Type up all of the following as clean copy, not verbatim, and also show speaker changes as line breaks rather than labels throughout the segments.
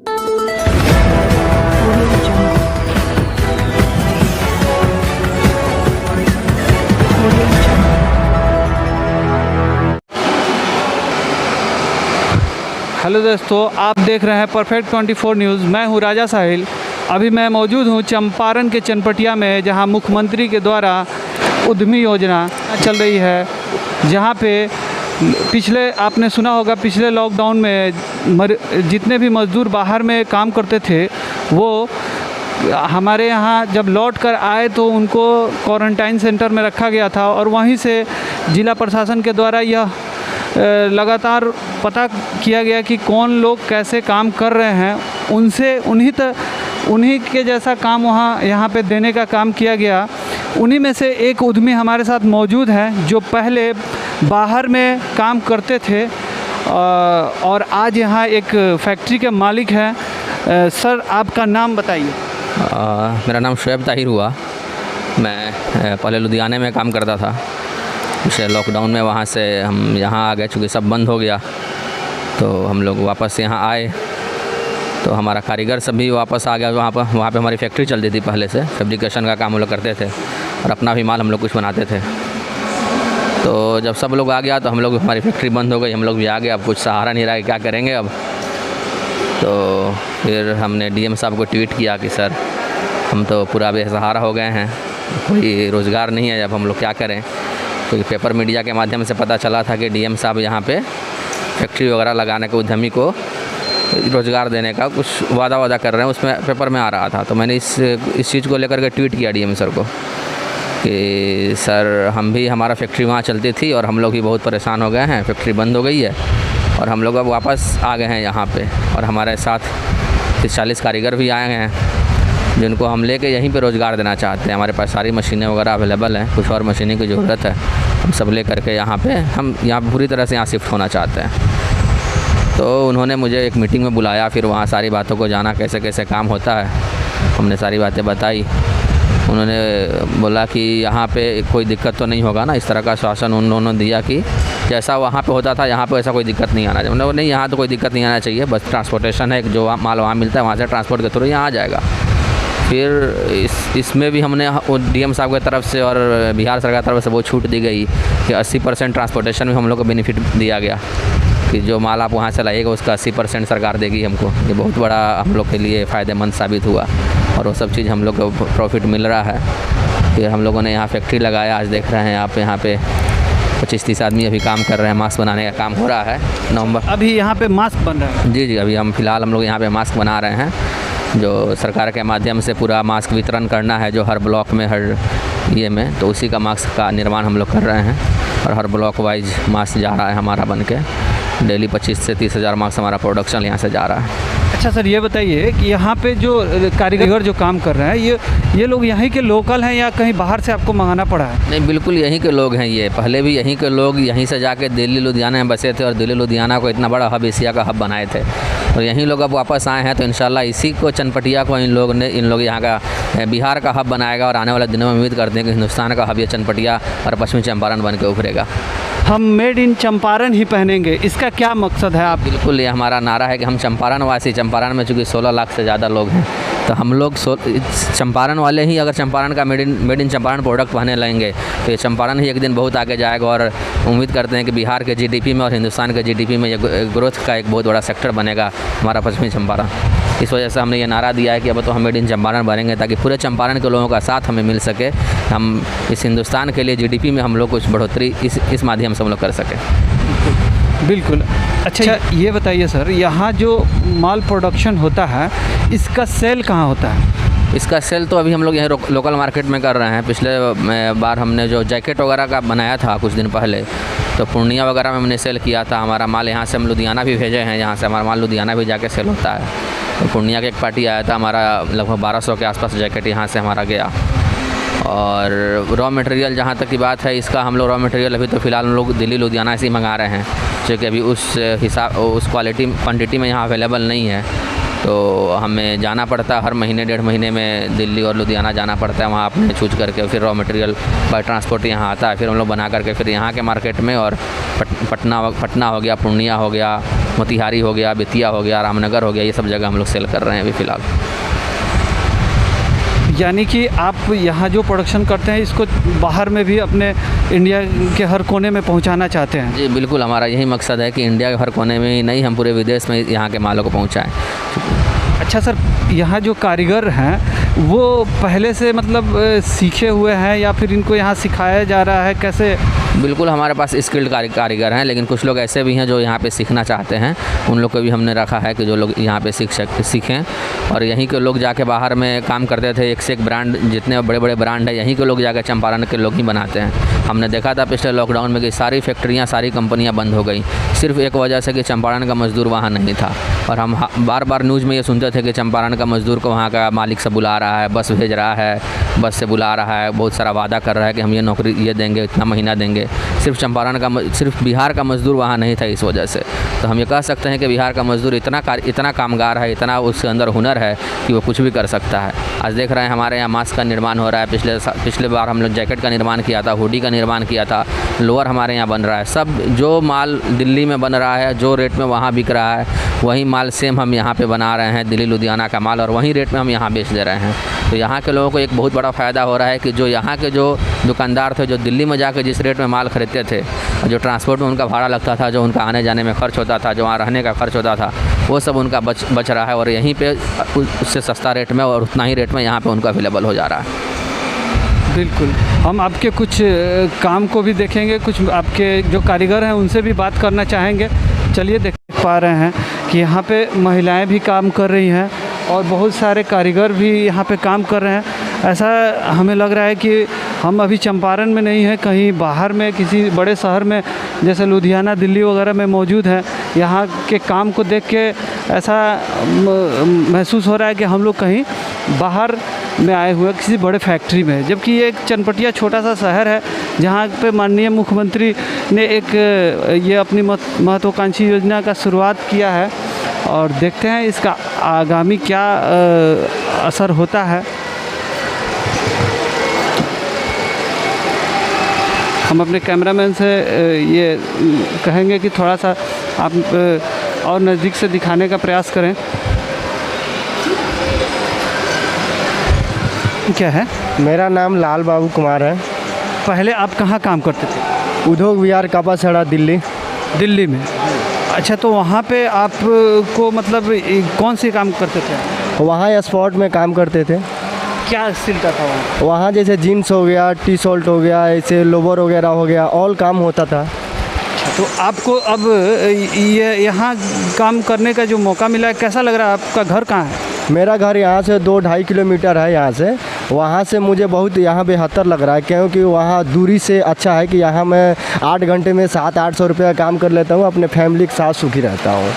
Hello दोस्तों, आप देख रहे हैं परफेक्ट 24 न्यूज़। मैं हूं राजा साहिल। अभी मैं मौजूद हूं चंपारण के चनपटिया में, जहां मुख्यमंत्री के द्वारा उद्यमी योजना चल रही है। जहां पे पिछले आपने सुना होगा, पिछले लॉकडाउन में जितने भी मज़दूर बाहर में काम करते थे वो हमारे यहाँ जब लौट कर आए तो उनको क्वारंटाइन सेंटर में रखा गया था, और वहीं से ज़िला प्रशासन के द्वारा यह लगातार पता किया गया कि कौन लोग कैसे काम कर रहे हैं, उनसे उन्हीं के जैसा काम यहाँ पे देने का काम किया गया। उन्हीं में से एक उद्यमी हमारे साथ मौजूद हैं जो पहले बाहर में काम करते थे और आज यहाँ एक फैक्ट्री के मालिक हैं। सर, आपका नाम बताइए।
मेरा नाम शुएब ताहिर हुआ। मैं पहले लुधियाने में काम करता था। पिछले लॉकडाउन में वहाँ से हम यहाँ आ गए, चूँकि सब बंद हो गया तो हम लोग वापस यहाँ आए। तो हमारा कारीगर सब भी वापस आ गया। वहाँ पे हमारी फैक्ट्री चलती थी पहले से, फैब्रिकेशन का काम हम लोग करते थे और अपना भी माल हम लोग कुछ बनाते थे। तो जब सब लोग आ गया तो हमारी फैक्ट्री बंद हो गई, हम लोग भी आ गए। अब कुछ सहारा नहीं रहा कि क्या करेंगे अब। तो फिर हमने डीएम साहब को ट्वीट किया कि सर, हम तो पूरा बेसहारा हो गए हैं, कोई रोज़गार नहीं है, अब हम लोग क्या करें। क्योंकि पेपर मीडिया के माध्यम से पता चला था कि डीएम साहब यहाँ पे फैक्ट्री वगैरह लगाने के उद्यमी को रोज़गार देने का कुछ वादा कर रहे हैं, उसमें पेपर में आ रहा था। तो मैंने इस चीज़ को लेकर के ट्वीट किया डीएम सर को कि सर, हमारा फैक्ट्री वहाँ चलती थी और हम लोग भी बहुत परेशान हो गए हैं, फैक्ट्री बंद हो गई है और हम लोग अब वापस आ गए हैं यहाँ पे, और हमारे साथ 40 कारीगर भी आए हैं जिनको हम लेके यहीं पे रोज़गार देना चाहते हैं। हमारे पास सारी मशीनें वगैरह अवेलेबल हैं, कुछ और मशीनें की ज़रूरत है, हम सब ले करके हम यहाँ पूरी तरह से यहाँ शिफ्ट होना चाहते हैं। तो उन्होंने मुझे एक मीटिंग में बुलाया, फिर वहाँ सारी बातों को जाना, कैसे कैसे काम होता है। हमने सारी बातें बताई। उन्होंने बोला कि यहाँ पे कोई दिक्कत तो नहीं होगा ना, इस तरह का शासन उन्होंने दिया कि जैसा वहाँ पे होता था यहाँ पे ऐसा कोई दिक्कत नहीं आना चाहिए। उन्होंने नहीं, यहाँ तो कोई दिक्कत नहीं आना चाहिए, बस ट्रांसपोर्टेशन है, जो माल वहाँ मिलता है वहाँ से ट्रांसपोर्ट के थ्रू यहाँ आ जाएगा। फिर इसमें भी हमने डीएम साहब की तरफ से और बिहार सरकार की तरफ से वो छूट दी गई कि 80% ट्रांसपोर्टेशन में हम लोग को बेनिफिट दिया गया कि जो माल आप वहाँ से लाइएगा उसका 80% सरकार देगी हमको। ये बहुत बड़ा हम लोग के लिए फ़ायदेमंद साबित हुआ और वो सब चीज़ हम लोग को प्रॉफिट मिल रहा है। फिर हम लोगों ने यहाँ फैक्ट्री लगाया। आज देख रहे हैं आप, यहाँ पे 25-30 आदमी अभी काम कर रहे हैं, मास्क बनाने का काम हो रहा है। नवंबर
अभी यहाँ पे मास्क बन रहा है? जी,
अभी हम लोग यहाँ पे मास्क बना रहे हैं, जो सरकार के माध्यम से पूरा मास्क वितरण करना है, जो हर ब्लॉक में, हर ये में, तो उसी का मास्क का निर्माण हम लोग कर रहे हैं और हर ब्लॉक वाइज मास्क जा रहा है हमारा बन के। डेली 25 से 30 हज़ार मास्क हमारा प्रोडक्शन यहाँ से जा रहा है।
अच्छा सर, ये बताइए कि यहाँ पे जो कारीगर जो काम कर रहे हैं, ये लोग यहीं के लोकल हैं या कहीं बाहर से आपको मंगाना पड़ा है?
नहीं, बिल्कुल यहीं के लोग हैं। ये पहले भी यहीं के लोग यहीं से जाके दिल्ली लुधियाना में बसे थे और दिल्ली लुधियाना को इतना बड़ा हब, एशिया का हब बनाए थे, और यहीं लोग अब वापस आए हैं। तो इंशाल्लाह इसी को, चनपटिया को इन लोग यहाँ का बिहार का हब बनाएगा और आने वाले दिनों में उम्मीद करते हैं कि हिंदुस्तान का हब ये चनपटिया और पश्चिमी चंपारण बन के उभरेगा।
हम मेड इन चंपारण ही पहनेंगे, इसका क्या मकसद है? आप
बिल्कुल, ये हमारा नारा है कि हम चंपारण वासी, चंपारण में चूँकि 16 लाख से ज़्यादा लोग हैं, तो हम लोग चंपारण वाले ही अगर चंपारण का मेड इन चंपारण प्रोडक्ट पहने लेंगे तो ये चंपारण ही एक दिन बहुत आगे जाएगा। और उम्मीद करते हैं कि बिहार के जीडीपी में और हिंदुस्तान के जीडीपी में ये ग्रोथ का एक बहुत बड़ा सेक्टर बनेगा हमारा पश्चिमी चंपारण। इस वजह से हमने ये नारा दिया है कि अब तो हम मेड इन चंपारण बनेंगे, ताकि पूरे चंपारण के लोगों का साथ हमें मिल सके। हम इस हिंदुस्तान के लिए जीडीपी में हम लोग कुछ बढ़ोतरी इस माध्यम से हम लोग कर सकें।
बिल्कुल। अच्छा, ये बताइए सर, यहाँ जो माल प्रोडक्शन होता है इसका सेल कहाँ होता है?
इसका सेल तो अभी हम लोग यहाँ लोकल मार्केट में कर रहे हैं। पिछले बार हमने जो जैकेट वगैरह का बनाया था कुछ दिन पहले, तो पूर्णिया वगैरह में हमने सेल किया था। हमारा माल यहाँ से हम लुधियाना भी भेजे हैं, यहाँ से हमारा माल लुधियाना भी जाके सेल होता है। तो पूर्णिया के एक पार्टी आया था, हमारा लगभग 1200 के आसपास जैकेट यहाँ से हमारा गया। और रॉ मटेरियल जहाँ तक की बात है, इसका हम लोग रॉ मटेरियल अभी तो फ़िलहाल हम लोग दिल्ली लुधियाना से ही मंगा रहे हैं, क्योंकि अभी उस क्वांटिटी में यहाँ अवेलेबल नहीं है। तो हमें जाना पड़ता है, हर महीने 1.5 महीने में दिल्ली और लुधियाना जाना पड़ता है, वहाँ अपने चूज करके फिर रॉ मटेरियल बाय ट्रांसपोर्ट यहाँ आता है, फिर हम लोग बना करके फिर यहाँ के मार्केट में और पटना हो गया, पूर्णिया हो गया, मोतिहारी हो गया, बेतिया हो गया, रामनगर हो गया, ये सब जगह हम लोग सेल कर रहे हैं अभी फ़िलहाल।
यानी कि आप यहाँ जो प्रोडक्शन करते हैं इसको बाहर में भी अपने इंडिया के हर कोने में पहुँचाना चाहते हैं?
जी बिल्कुल, हमारा यही मकसद है कि इंडिया के हर कोने में ही नहीं, हम पूरे विदेश में यहाँ के मालों को पहुँचाएँ।
अच्छा सर, यहाँ जो कारीगर हैं वो पहले से मतलब सीखे हुए हैं या फिर इनको यहाँ सिखाया जा रहा है, कैसे?
बिल्कुल, हमारे पास स्किल्ड कारीगर हैं, लेकिन कुछ लोग ऐसे भी हैं जो यहाँ पे सीखना चाहते हैं। उन लोग को भी हमने रखा है कि जो लोग यहाँ पे सीखें। और यहीं के लोग जाके बाहर में काम करते थे, एक से एक ब्रांड, जितने बड़े बड़े ब्रांड हैं यहीं के लोग जाकर चंपारण के लोग ही बनाते हैं। हमने देखा था पिछले लॉकडाउन में कि सारी फैक्ट्रियाँ, सारी कंपनियाँ बंद हो गई, सिर्फ एक वजह से कि चंपारण का मज़दूर वहाँ नहीं था। और हम बार बार न्यूज़ में ये सुनते थे कि चंपारण का मज़दूर को वहाँ का मालिक से बुला रहा है, बस भेज रहा है, बस से बुला रहा है, बहुत सारा वादा कर रहा है कि हम ये नौकरी ये देंगे, इतना महीना देंगे। सिर्फ बिहार का मज़दूर वहाँ नहीं था इस वजह से। तो हम ये कह सकते हैं कि बिहार का मज़दूर इतना कामगार है, इतना उसके अंदर हुनर है कि वो कुछ भी कर सकता है। आज देख रहे हैं हमारे यहाँ मास्क का निर्माण हो रहा है, पिछले बार हम लोग जैकेट का निर्माण किया था, हुडी का निर्माण किया था, लोअर हमारे यहाँ बन रहा है। सब जो माल दिल्ली में बन रहा है, जो रेट में वहाँ बिक रहा है, वही माल सेम हम यहाँ पे बना रहे हैं, दिल्ली लुधियाना का माल, और वही रेट में हम यहाँ बेच दे रहे हैं। तो यहाँ के लोगों को एक बहुत बड़ा फ़ायदा हो रहा है कि जो यहाँ के जो दुकानदार थे, जो दिल्ली में जाकर जिस रेट में माल खरीदते थे, जो ट्रांसपोर्ट में उनका भाड़ा लगता था, जो उनका आने जाने में खर्च होता था, जो वहाँ रहने का खर्च होता था, वो सब उनका बच रहा है। और यहीं पे उससे सस्ता रेट में और उतना ही रेट में यहाँ पे उनका अवेलेबल हो जा रहा है।
बिल्कुल, हम आपके कुछ काम को भी देखेंगे, कुछ आपके जो कारीगर हैं उनसे भी बात करना चाहेंगे। चलिए, देख पा रहे हैं कि यहाँ पे महिलाएं भी काम कर रही हैं और बहुत सारे कारीगर भी यहाँ पे काम कर रहे हैं। ऐसा हमें लग रहा है कि हम अभी चंपारण में नहीं हैं, कहीं बाहर में किसी बड़े शहर में जैसे लुधियाना, दिल्ली वगैरह में मौजूद हैं। यहाँ के काम को देख के ऐसा महसूस हो रहा है कि हम लोग कहीं बाहर में आए हुए किसी बड़े फैक्ट्री में, जबकि ये एक चनपटिया छोटा सा शहर है जहाँ पे माननीय मुख्यमंत्री ने एक ये अपनी महत्वाकांक्षी योजना का शुरुआत किया है। और देखते हैं इसका आगामी क्या असर होता है। हम अपने कैमरामैन से ये कहेंगे कि थोड़ा सा आप और नज़दीक से दिखाने का प्रयास करें। क्या है?
मेरा नाम लाल बाबू कुमार है।
पहले आप कहाँ काम करते थे?
उद्योग विहार कापासड़ा,
दिल्ली में। अच्छा, तो वहाँ पे आपको मतलब कौन सी काम करते थे?
वहाँ स्पॉट में काम करते थे।
क्या सिलता था वहाँ?
वहाँ जैसे जीन्स हो गया, टी शर्ट हो गया, ऐसे लोवर वगैरह हो गया, ऑल काम होता था।
तो आपको अब ये यहाँ काम करने का जो मौका मिला है, कैसा लग रहा है? आपका घर कहाँ है?
मेरा घर यहाँ से 2-2.5 किलोमीटर है यहाँ से। वहाँ से मुझे बहुत यहाँ बेहतर लग रहा है, क्योंकि वहाँ दूरी से अच्छा है कि यहाँ मैं 8 घंटे में 700-800 रुपये काम कर लेता हूँ, अपने फैमिली के साथ सुखी रहता हूँ।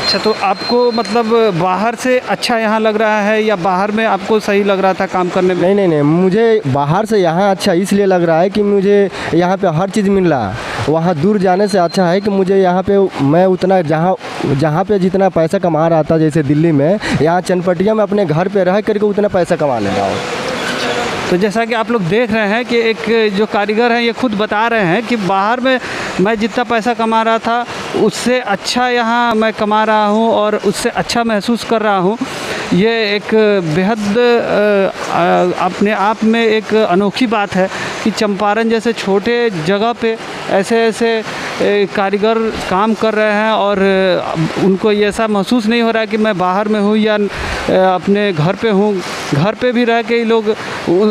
अच्छा, तो आपको मतलब बाहर से अच्छा यहाँ लग रहा है या बाहर में आपको सही लग रहा था काम करने में?
नहीं, मुझे बाहर से यहाँ अच्छा इसलिए लग रहा है कि मुझे यहाँ पे हर चीज़ मिल रहा है। वहाँ दूर जाने से अच्छा है कि मुझे यहाँ पे मैं उतना जहाँ पे जितना पैसा कमा रहा था जैसे दिल्ली में, यहाँ चनपटिया में अपने घर पे रह करके उतना पैसा कमा ले रहा हूँ।
तो जैसा कि आप लोग देख रहे हैं कि एक जो कारीगर हैं ये खुद बता रहे हैं कि बाहर में मैं जितना पैसा कमा रहा था उससे अच्छा यहाँ मैं कमा रहा हूँ और उससे अच्छा महसूस कर रहा हूँ। ये एक बेहद अपने आप में एक अनोखी बात है कि चंपारण जैसे छोटे जगह पे ऐसे कारीगर काम कर रहे हैं और उनको ये ऐसा महसूस नहीं हो रहा है कि मैं बाहर में हूँ या अपने घर पे हूँ। घर पे भी रह के ही लोग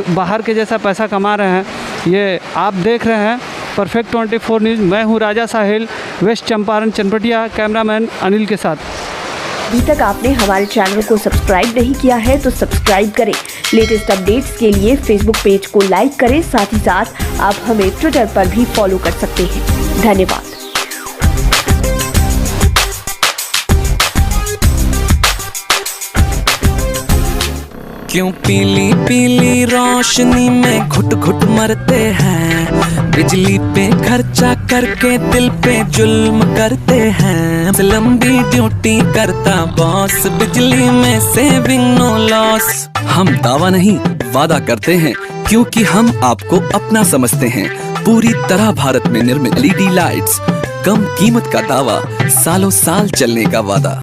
बाहर के जैसा पैसा कमा रहे हैं। ये आप देख रहे हैं परफेक्ट 24 न्यूज़। मैं हूँ राजा साहिल, वेस्ट चंपारण चनपटिया, कैमरामैन अनिल के साथ।
अभी तक आपने हमारे चैनल को सब्सक्राइब नहीं किया है तो सब्सक्राइब करें। लेटेस्ट अपडेट्स के लिए फेसबुक पेज को लाइक करें, साथ ही साथ आप हमें ट्विटर पर भी फॉलो कर सकते हैं। धन्यवाद।
क्यों पीली पीली रोशनी में घुट घुट मरते हैं, बिजली पे खर्चा करके दिल पे जुल्म करते हैं। लंबी ड्यूटी करता बॉस, बिजली में सेविंग नो लॉस। हम दावा नहीं वादा करते हैं, क्योंकि हम आपको अपना समझते हैं। पूरी तरह भारत में निर्मित LED लाइट्स, कम कीमत का दावा, सालों साल चलने का वादा।